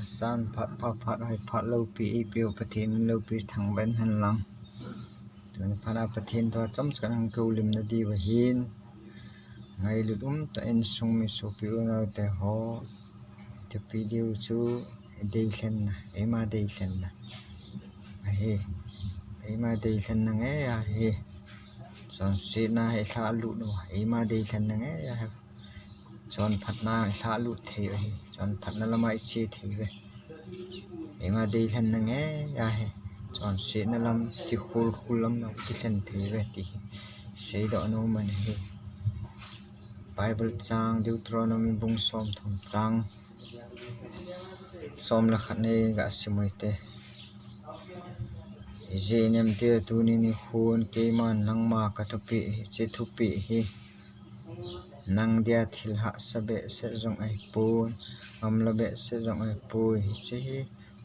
san phát hay phát lâu pi piu pathin lâu pi thằng bên hành lang tuần phát pathin to chấm cái hàng câu lim na đi và hin ngày lúc ta en sung mi so piu na te ho te video chu day khen ema day khen na he ema day khen na nghe ya he son si na he thả lụt no ema day khen na nghe ya chọn phát na thả lụt thế vậy chọn phát na làm ai chi thế vậy em mà đi lần này nghe ya he chọn sẽ na làm thì khul lắm nó cái lần thế vậy thì sẽ đó nó mình he Bible trang Deuteronomy bung som thong trang som là khát này gã simoi te je nem te tu ni khun ke ma nang ma ka thupi che thupi hi nang dia thil ha sabe se jong ai pun amlabe se jong ai pui hi che hi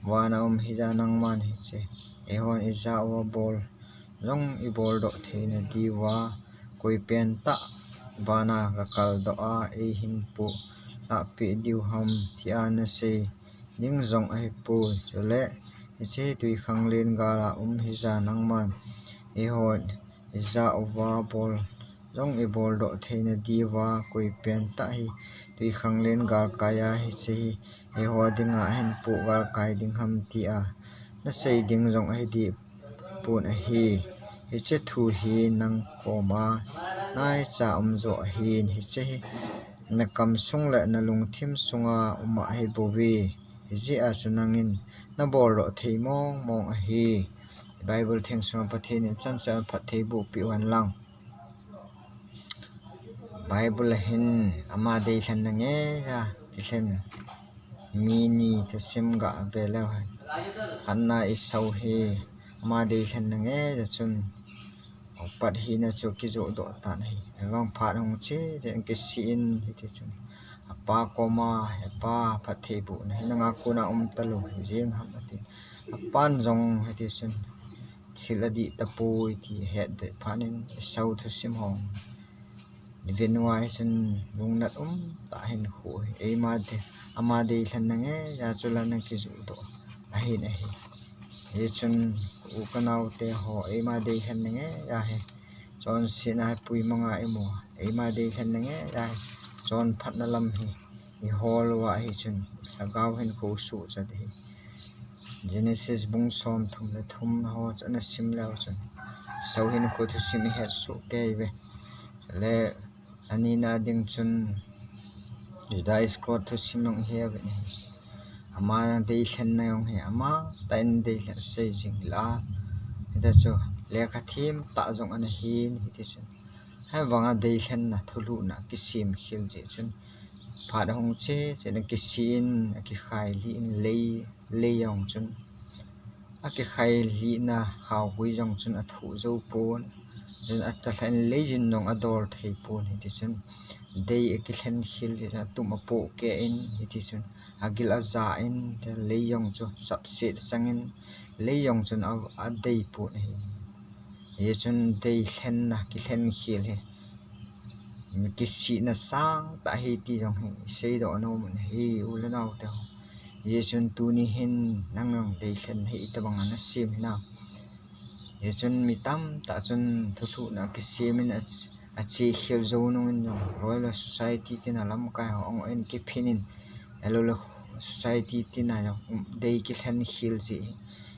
wana hi ja nang man hi che e hon i za wa bol jong i bol do theina diwa koi pen ta wana ka kal do a e hin pu a pi diu ham thia na se ning jong ai pui chole hi che tui khang len ga la hi ja nang man e hon i za wa bol jong i bol do theina diwa koi pen ta hi tui khang len gar kaya hi che hi ho dinga hen pu gar kai ding ham ti a na sei ding jong ai di pun a hi che thu hi nang koma nai cha zo hi che hi na kam sung la na lung thim sunga uma hi bowi ji a sunangin na bol ro thei mong a hi Bible theng sung pathin chan sa phathei bu pi wan lang Bible hin ama dei san na nge ya kisen mini to sim ga vela hanna isau he ama dei san na nge ya chun pat hi na chu ki zo do ta nei wang phat hong che den ki sin hi ti chun apa koma pa phathei bu na nga kuna talu jing ham ati pan jong hi ti chun thiladi tapoi ti head de phanin sau to sim hong Vinwai sun lungnat ta hin khu e ma de ama de than nge ya chula na ki zu do a hi na hi e chun u kanau te ho e ma de than nge ya he chon sina pui manga emo e ma de than nge ya chon phat na lam hi i hol wa hi chun agaw hin khu su cha de Genesis bung som thum na thum ho chana sim lao chun so hin khu thu sim he su ke ve le anina ding chun Judah Scott to simong here ama de chen na yong he ama ten de se jing la ita cho le kha thim ta jong an hin hi ti chen ha wanga de chen na thulu na ki sim khil je chun pha hong che chen ki sin ki khai li in le yong chun a ki khai li na khaw hui jong chun a thu zo pon then at the line legend nong ador thei pon hi ti chun dei ki thlen khil ja tum apo ke in hi ti chun agil aza in the leyong chu subset sangin leyong chun a dei pon hi ye chun dei thlen na ki thlen khil he ki si na sang ta hi ti jong hi sei do no mun hi ulanau te ye chun tu ni hin nang dei thlen hi ta bang na sim na ye chun mi tam ta chun thu na ki simin a chi khil zo no in royal society tin alam ka ong en ki phinin elo society tin a dei ki thlan khil ji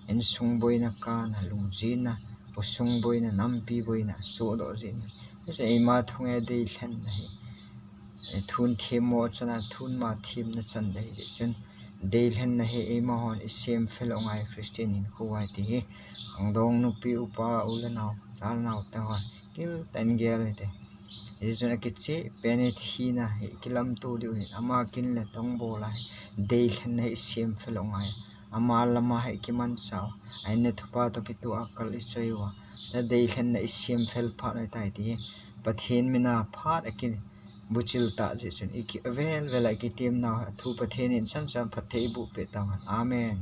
en sung boina ka na lungji na posung boina nampi boina so do ji se ma thunge dei thlan hi thun themo chana thun ma thim na chan dei chun dei thlan na he e ma hon isem fel ongai christian in khuai ti angdong nu pi upa ulanau chalnau ta wa kil tan gel te ejuna kiche penet hina he kilam tu diu ama kin le tong bola dei thlan na isem fel ongai ama lama he kiman saw aine thupa to ki tu akal isaiwa da dei thlan na isem fel pha nai tai ti pathin mina phat akin buchil ta je chun iki vel vela ki tim na thu pathin in san san phathei bu pe ta amen